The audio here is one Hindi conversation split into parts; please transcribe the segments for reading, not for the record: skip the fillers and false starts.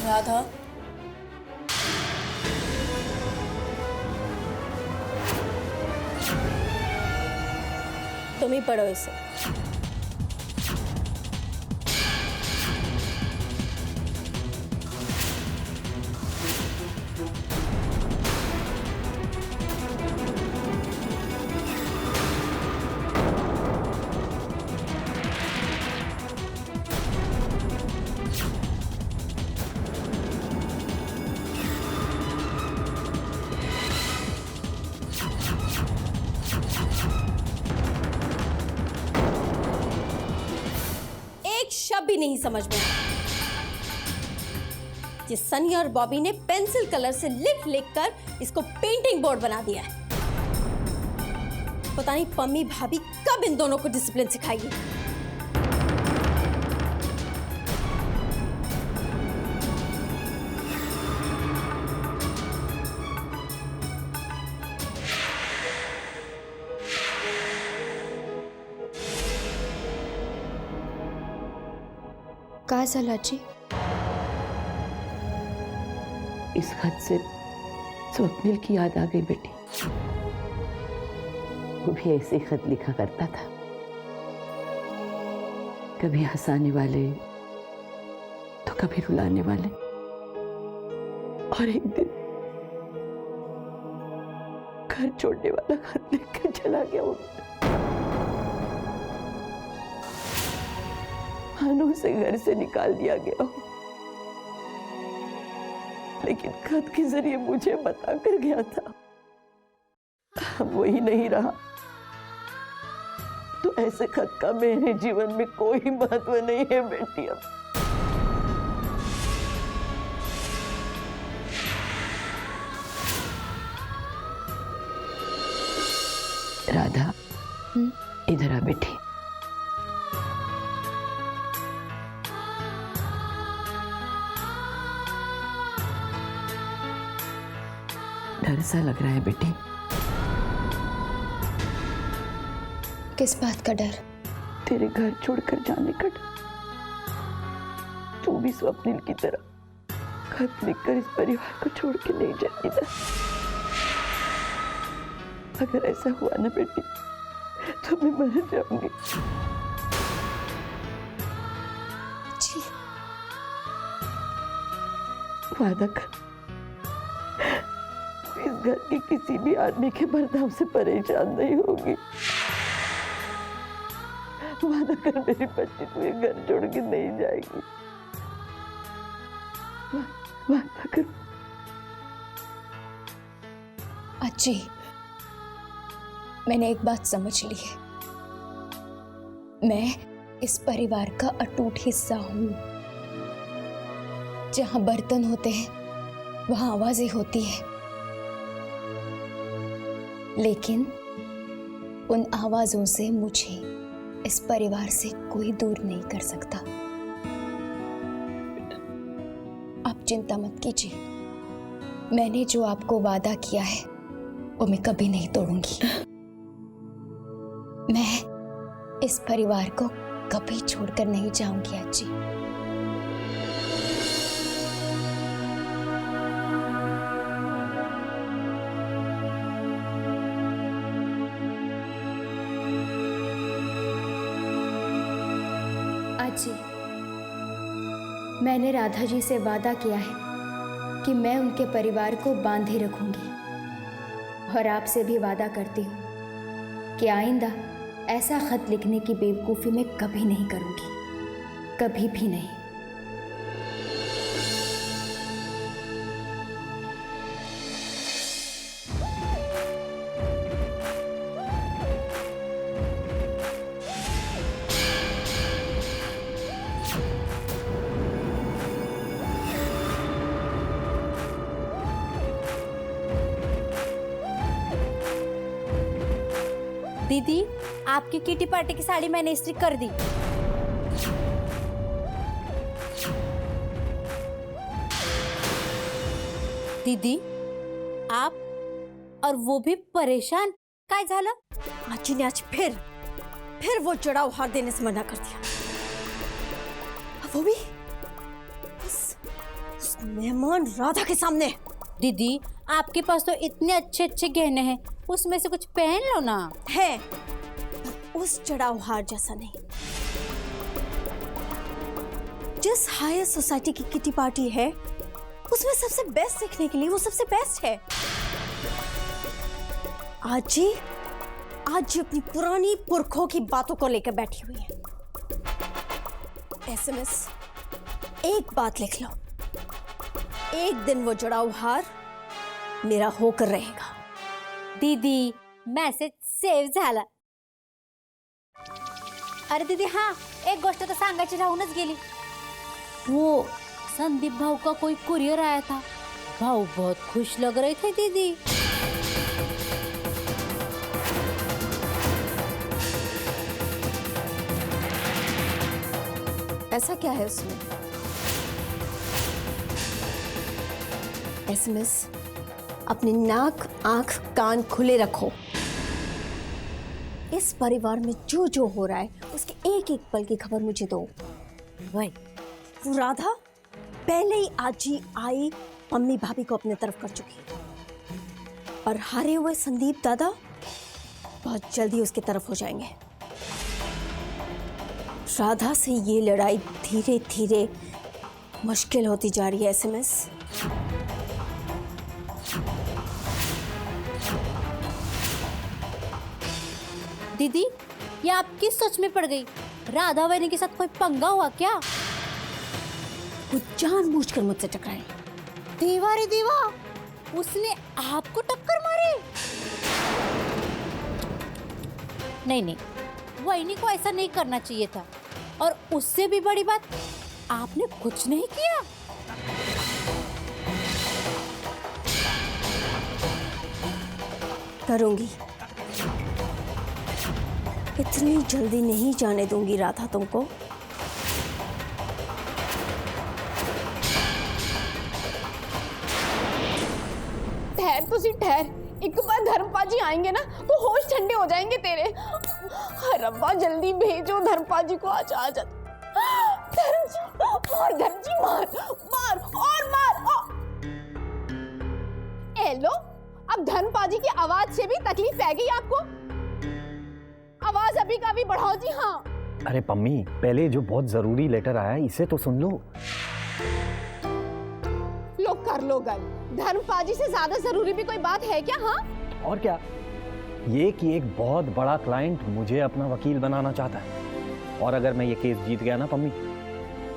राधा, तुम ही पढ़ो इसे। शब्द भी नहीं समझ में आया। ये सनी और बॉबी ने पेंसिल कलर से लिख कर इसको पेंटिंग बोर्ड बना दिया है। पता नहीं पम्मी भाभी कब इन दोनों को डिसिप्लिन सिखाएगी। कहा सलाची? इस खत से स्वप्निल की याद आ गई बेटी। वो भी ऐसे ही खत लिखा करता था, कभी हंसाने वाले तो कभी रुलाने वाले। और एक दिन घर छोड़ने वाला खत लिखकर चला गया वो। मानो उसे घर से निकाल दिया गया हो, लेकिन खत के जरिए मुझे बता कर गया था। अब वही नहीं रहा तो ऐसे खत का मेरे जीवन में कोई महत्व नहीं है बेटी। अब राधा, इधर आ बेटी। डर सा लग रहा है बेटी। किस बात का डर? तेरे घर छोड़कर जाने का डर। तू भी स्वप्निल की तरह खत लिखकर इस परिवार को छोड़ के नहीं जाएगी ना। अगर ऐसा हुआ ना बेटी तो मैं मर जाऊंगी। जी। वादा कर, इस घर के किसी भी आदमी के बर्ताव से परेशान नहीं होगी। वादा कर मेरी बच्ची, तू ये घर छोड़ के नहीं जाएगी। वादा कर। अच्छी, मैंने एक बात समझ ली है। मैं इस परिवार का अटूट हिस्सा हूं। जहां बर्तन होते हैं वहां आवाजें होती है, लेकिन उन आवाजों से मुझे इस परिवार से कोई दूर नहीं कर सकता। आप चिंता मत कीजिए, मैंने जो आपको वादा किया है वो मैं कभी नहीं तोड़ूंगी। मैं इस परिवार को कभी छोड़कर नहीं जाऊंगी अज्जी। अज्जी, मैंने राधा जी से वादा किया है कि मैं उनके परिवार को बांधे रखूंगी, और आपसे भी वादा करती हूँ कि आइंदा ऐसा खत लिखने की बेवकूफ़ी मैं कभी नहीं करूँगी, कभी भी नहीं। दीदी, आपकी किटी पार्टी की साड़ी मैंने इस्त्री कर दी। दीदी, आप और वो भी परेशान काय झालं? आजी ने आज फिर वो चढ़ाव हार देने से मना कर दिया। वो भी उस मेहमान राधा के सामने। दीदी आपके पास तो इतने अच्छे अच्छे गहने हैं, उसमें से कुछ पहन लो ना। है पर उस चढ़ाऊ हार जैसा नहीं। जिस हायर सोसाइटी की किटी पार्टी है उसमें सबसे बेस्ट सीखने के लिए वो सबसे बेस्ट है। आज जी अपनी पुरानी पुरखों की बातों को लेकर बैठी हुई है। एसएमएस, एक बात लिख लो, एक दिन वो जड़ाऊ हार मेरा होकर रहेगा। दीदी मैसेज सेव्ह झाला। अरे दीदी हाँ, एक गोष्ट तो सांगायची राहूनच गेली। वो संदीप भाऊ का कोई कुरियर आया था, भाऊ बहुत खुश लग रहे थे दीदी। ऐसा क्या है उसमें? एसएमएस, अपने नाक आंख कान खुले रखो। इस परिवार में जो जो हो रहा है उसके एक एक पल की खबर मुझे दो। वही राधा पहले ही आज ही आई मम्मी भाभी को अपने तरफ कर चुकी है और हारे हुए संदीप दादा बहुत जल्दी उसकी तरफ हो जाएंगे। राधा से ये लड़ाई धीरे धीरे मुश्किल होती जा रही है। एसएमएस, दीदी ये आपकी सोच में पड़ गई। राधा वैनी के साथ कोई पंगा हुआ क्या? वो जानबूझकर मुझसे टकराई। देवा रे देवा, उसने आपको टक्कर मारी? नहीं, वैनी को ऐसा नहीं करना चाहिए था। और उससे भी बड़ी बात, आपने कुछ नहीं किया। करूंगी, इतनी जल्दी नहीं जाने दूंगी राधा तुमको। ठहर तुसी ठहर, एक बार धर्मपाजी आएंगे ना तो होश ठंडे हो जाएंगे तेरे। रब्बा जल्दी भेजो धर्मपाजी को। आज धर्मजी मार, धर्मजी मार मार और मार। ए लो, अब धर्मपाजी की आवाज से भी तकलीफ पै गई आपको? आवाज अभी का भी बढ़ाओ जी। हाँ अरे पम्मी, पहले जो बहुत जरूरी लेटर आया है इसे तो सुन लो। लो कर लो गल, धर्मपाजी से ज्यादा जरूरी भी कोई बात है क्या? हाँ और क्या, ये कि एक बहुत बड़ा क्लाइंट मुझे अपना वकील बनाना चाहता है और अगर मैं ये केस जीत गया ना पम्मी,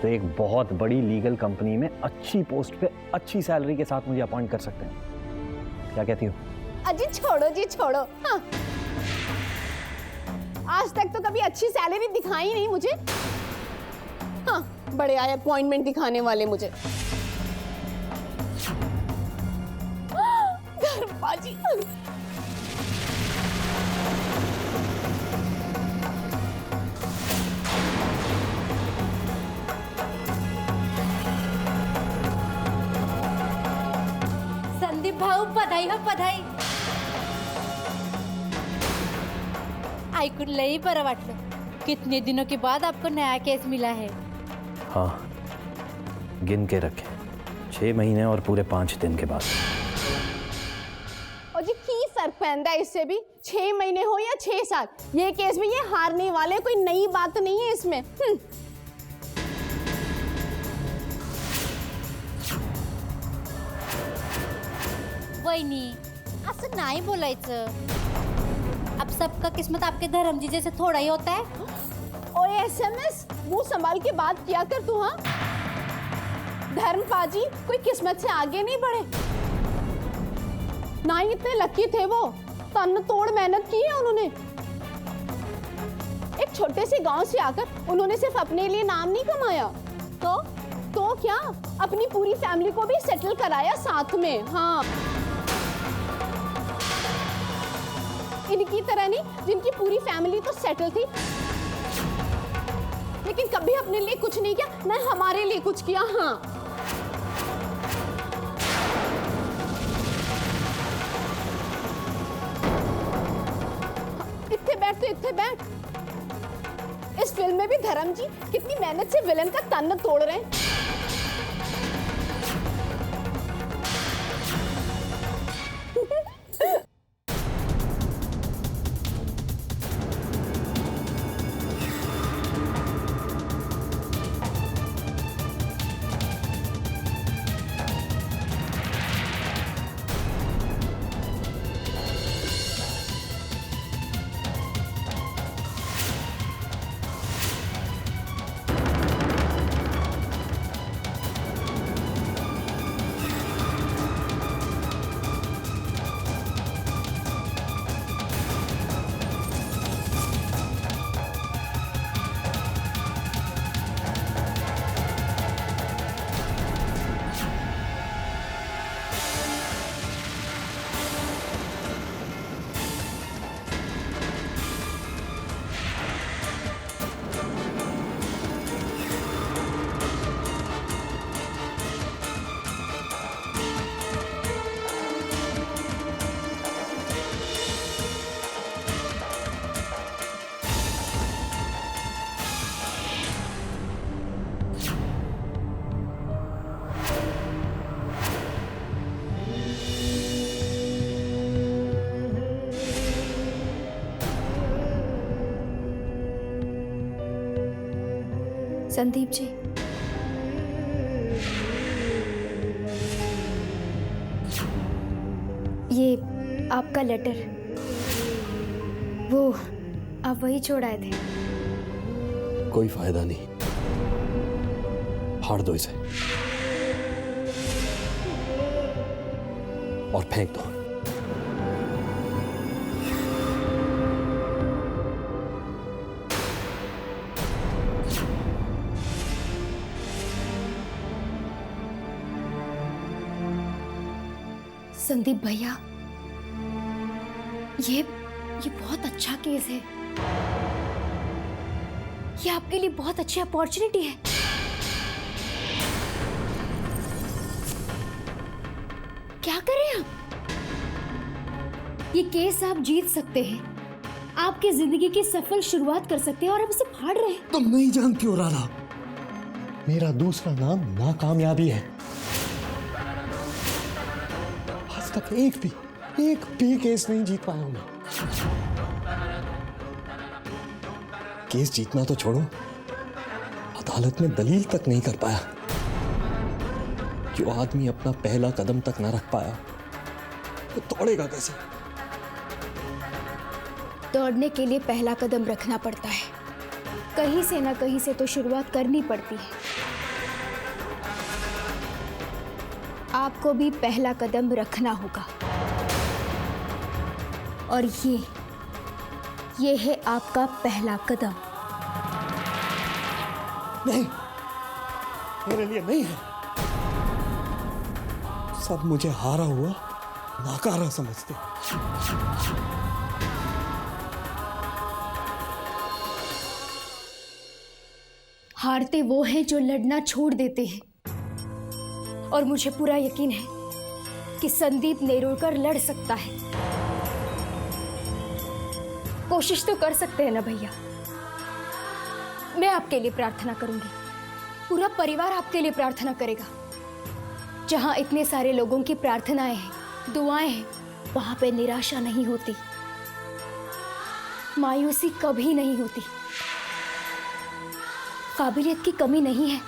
तो एक बहुत बड़ी लीगल कंपनी में अच्छी पोस्ट पे अच्छी सैलरी के साथ मुझे अपॉइंट कर सकते हैं। क्या कहती हो? अजी छोड़ो जी छोड़ो। हाँ, आज तक तो कभी अच्छी सैलरी दिखाई नहीं मुझे। हाँ, बड़े आए अपॉइंटमेंट दिखाने वाले मुझे। धर्मपाजी, संदीप भाऊ बधाई हो बधाई। ऐकून लई बरं वाटलं। कितने दिनों के बाद आपको नया केस मिला है। हाँ, गिन के रखे, 6 महीने और पूरे 5 दिन के बाद। और जी की फर्क पैंदा है इससे भी? 6 महीने हो या 6 साल, ये केस में ये हारने वाले, कोई नई बात नहीं है इसमें। वहिनी असं नाही बोलायचं। अब सबका किस्मत आपके धर्मजी जैसे थोड़ा ही होता है। ओए एसएमएस, मुंह संभाल के बात किया कर तू। हाँ, धर्मपाजी कोई किस्मत से आगे नहीं बढ़े, ना ही इतने लकी थे वो। तन तोड़ मेहनत की है उन्होंने। एक छोटे से गांव से आकर उन्होंने सिर्फ अपने लिए नाम नहीं कमाया, तो क्या अपनी पूरी फैमिली को भी सेटल कराया साथ में। हाँ, इनकी तरह नहीं जिनकी पूरी फैमिली तो सेटल थी, लेकिन कभी अपने लिए कुछ नहीं किया, न हमारे लिए कुछ किया। हाँ, इत्थे बैठ तो इत्थे बैठ। इस फिल्म में भी धर्म जी कितनी मेहनत से विलन का तन तोड़ रहे हैं। संदीप जी, ये आपका लेटर, वो आप वही छोड़ आए थे। कोई फायदा नहीं, फाड़ दो इसे और फेंक दो। संदीप भैया, ये बहुत अच्छा केस है। ये आपके लिए बहुत अच्छी अपॉर्चुनिटी है। क्या करें आप? ये केस आप जीत सकते हैं, आपकी जिंदगी की सफल शुरुआत कर सकते हैं, और आप इसे फाड़ रहे हैं। तुम नहीं जानती हो राधा, मेरा दूसरा नाम नाकामयाबी है। आज तक एक भी केस नहीं जीत पाया हूं मैं। केस जीतना तो छोड़ो, अदालत में दलील तक नहीं कर पाया। जो आदमी अपना पहला कदम तक ना रख पाया, वो दौड़ेगा कैसे? दौड़ने के लिए पहला कदम रखना पड़ता है। कहीं से ना कहीं से तो शुरुआत करनी पड़ती है। आपको भी पहला कदम रखना होगा, और ये है आपका पहला कदम। नहीं, मेरे लिए नहीं है। सब मुझे हारा हुआ नाकारा समझते। हारते वो हैं जो लड़ना छोड़ देते हैं, और मुझे पूरा यकीन है कि संदीप नेरुरकर लड़ सकता है। कोशिश तो कर सकते हैं ना भैया? मैं आपके लिए प्रार्थना करूंगी, पूरा परिवार आपके लिए प्रार्थना करेगा। जहां इतने सारे लोगों की प्रार्थनाएं हैं, दुआएं हैं, वहां पे निराशा नहीं होती, मायूसी कभी नहीं होती। काबिलियत की कमी नहीं है,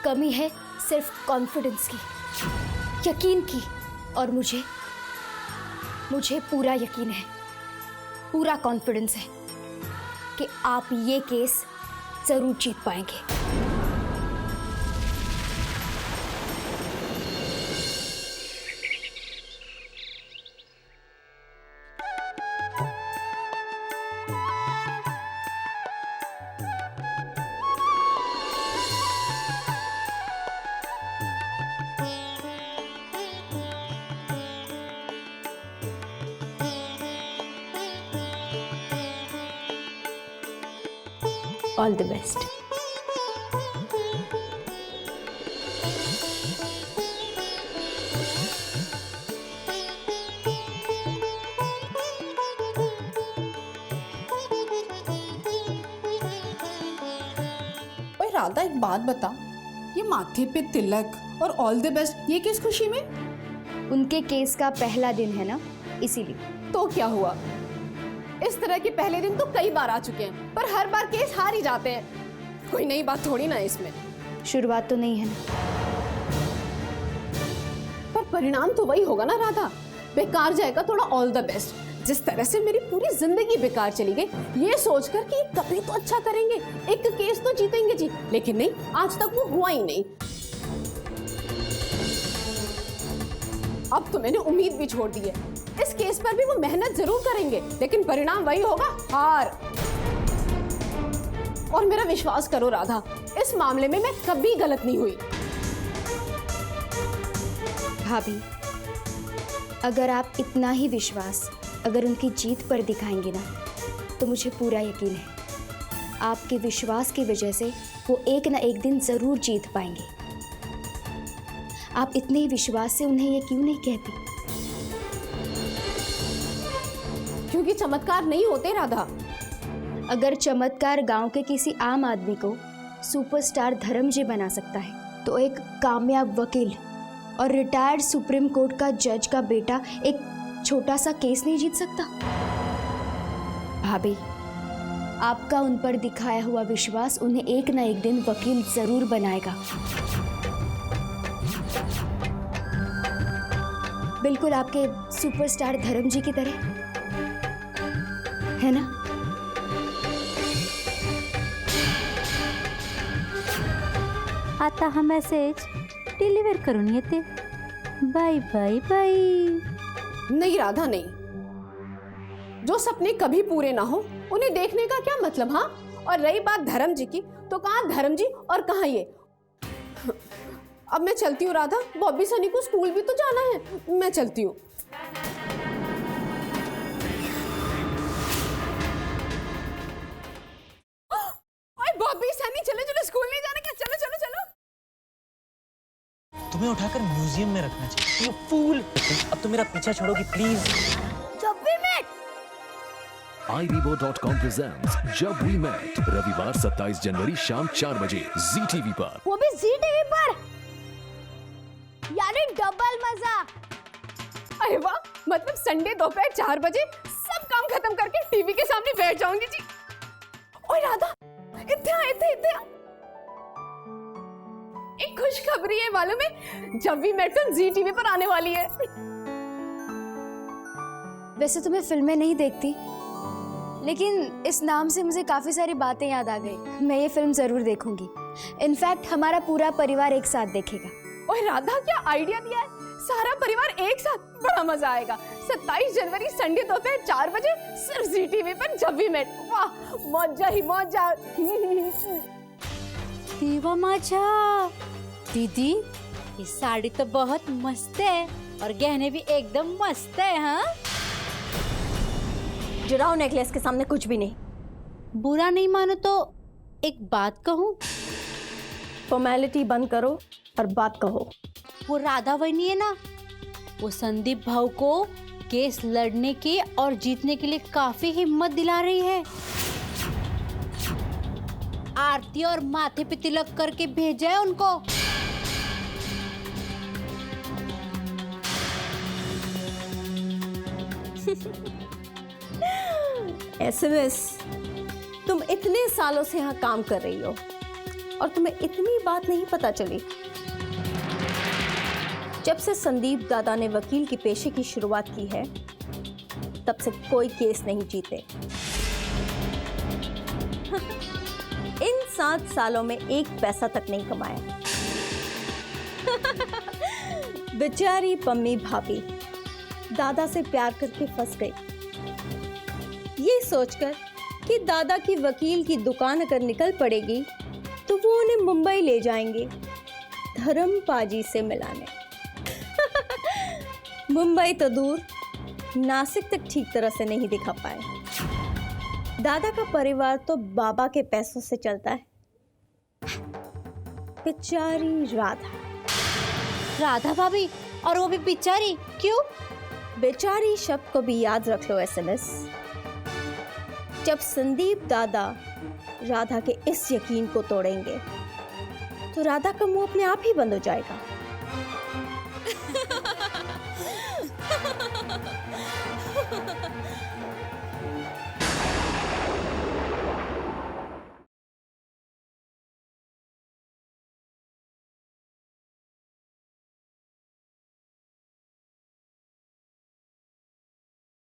कमी है सिर्फ कॉन्फिडेंस की, यकीन की। और मुझे पूरा यकीन है, पूरा कॉन्फिडेंस है कि आप ये केस जरूर जीत पाएंगे। All the best. ओए राधा, एक बात बता, ये माथे पे तिलक और ऑल द बेस्ट, ये किस खुशी में? उनके केस का पहला दिन है ना, इसीलिए। तो क्या हुआ? इस तरह के पहले दिन तो कई बार आ चुके हैं, पर हर बार केस हार ही जाते हैं। कोई नई बात थोड़ी ना है इसमें। शुरुआत तो नहीं है ना। पर परिणाम तो वही होगा ना राधा, बेकार जाएगा थोड़ा ऑल द बेस्ट। जिस तरह से मेरी पूरी जिंदगी बेकार चली गई, ये सोचकर कि कभी तो अच्छा करेंगे, एक केस तो जीतेंगे जी, लेकिन नहीं, आज तक वो हुआ ही नहीं। अब तो मैंने उम्मीद भी छोड़ दी है। इस केस पर भी वो मेहनत जरूर करेंगे, लेकिन परिणाम वही होगा, हार। और मेरा विश्वास करो राधा, इस मामले में मैं कभी गलत नहीं हुई। भाभी, अगर आप इतना ही विश्वास अगर उनकी जीत पर दिखाएंगे ना, तो मुझे पूरा यकीन है आपके विश्वास की वजह से वो एक ना एक दिन जरूर जीत पाएंगे। आप इतने ही विश्वास से उन्हें ये क्यों नहीं कहती? क्योंकि चमत्कार नहीं होते राधा। अगर चमत्कार गांव के किसी आम आदमी को सुपरस्टार धर्मजय बना सकता है, तो एक कामयाब वकील और रिटायर्ड सुप्रीम कोर्ट का जज का बेटा एक छोटा सा केस नहीं जीत सकता? भाभी, आपका उन पर दिखाया हुआ विश्वास उन्हें एक ना एक दिन वकील जरूर बनाएगा। बिल्कुल आपके सुपरस्टार धर्म जी की तरह, है ना? आता हा मेसेज डिलिव्हर करून येते। Bye bye bye. नहीं राधा नहीं, जो सपने कभी पूरे ना हो उन्हें देखने का क्या मतलब। हाँ, और रही बात धर्म जी की, तो कहाँ धर्म जी और कहाँ ये। अब मैं चलती हूँ राधा, बॉबी सनी को स्कूल भी तो जाना है। मैं चलती हूँ। बॉबी सनी चलो चलो, स्कूल नहीं जाने क्या, चलो चलो चलो। तुम्हें उठाकर म्यूजियम में रखना चाहिए। यू फूल, अब तो मेरा पीछा छोड़ोगी प्लीज। iRebo.com presents जब वी मेट, रविवार 27 जनवरी शाम 4 बजे जी टीवी पर। वो भी जी टीवी पर, यानी डबल मजा। अरे वाह, मतलब संडे दोपहर 4 बजे सब काम खत्म करके टीवी के सामने बैठ जाऊंगी जी। ओए राधा, इतने एक खुशखबरी है मालूम है, Jab we met film Zee TV पर आने वाली है। वैसे तो मैं फिल्में नहीं देखती, लेकिन इस नाम से मुझे काफी सारी बातें याद आ गई। मैं ये फिल्म जरूर देखूंगी। इनफैक्ट हमारा पूरा परिवार एक साथ देखेगा। ओए राधा, क्या आइडिया दिया है, सारा परिवार एक साथ, बड़ा मजा आएगा। 27 जनवरी संडे दोपहर 4 बजे सिर्फ जी टीवी पर जब वी मेट। वाह, मौजा ही मौजा। देवा माझा दीदी, ये साड़ी तो बहुत मस्त है और गहने भी एकदम मस्त है। हाँ, जुड़ाओ नेकलेस के सामने कुछ भी नहीं। बुरा नहीं मानो तो एक बात कहूँ? फॉर्मेलिटी बंद करो और बात कहो। वो राधा वही है ना, वो संदीप भाऊ को केस लड़ने के और जीतने के लिए काफी हिम्मत दिला रही है। आरती और माथे पे तिलक करके भेजा है उनको। एसएमएस, तुम इतने सालों से यहाँ काम कर रही हो और तुम्हें इतनी बात नहीं पता चली। जब से संदीप दादा ने वकील की पेशे की शुरुआत की है, तब से कोई केस नहीं जीते। इन 7 सालों में एक पैसा तक नहीं कमाया। बेचारी पम्मी भाभी दादा से प्यार करके फंस गई, ये सोचकर कि दादा की वकील की दुकान अगर निकल पड़ेगी तो वो उन्हें मुंबई ले जाएंगे धर्म पाजी से मिलाने। मुंबई तो दूर, नासिक तक ठीक तरह से नहीं दिखा पाए। दादा का परिवार तो बाबा के पैसों से चलता है। बेचारी राधा भाभी, और वो भी बेचारी क्यों? बेचारी शब्द को भी याद रख लो एसएमएस। जब संदीप दादा राधा के इस यकीन को तोड़ेंगे तो राधा का मुंह अपने आप ही बंद हो जाएगा।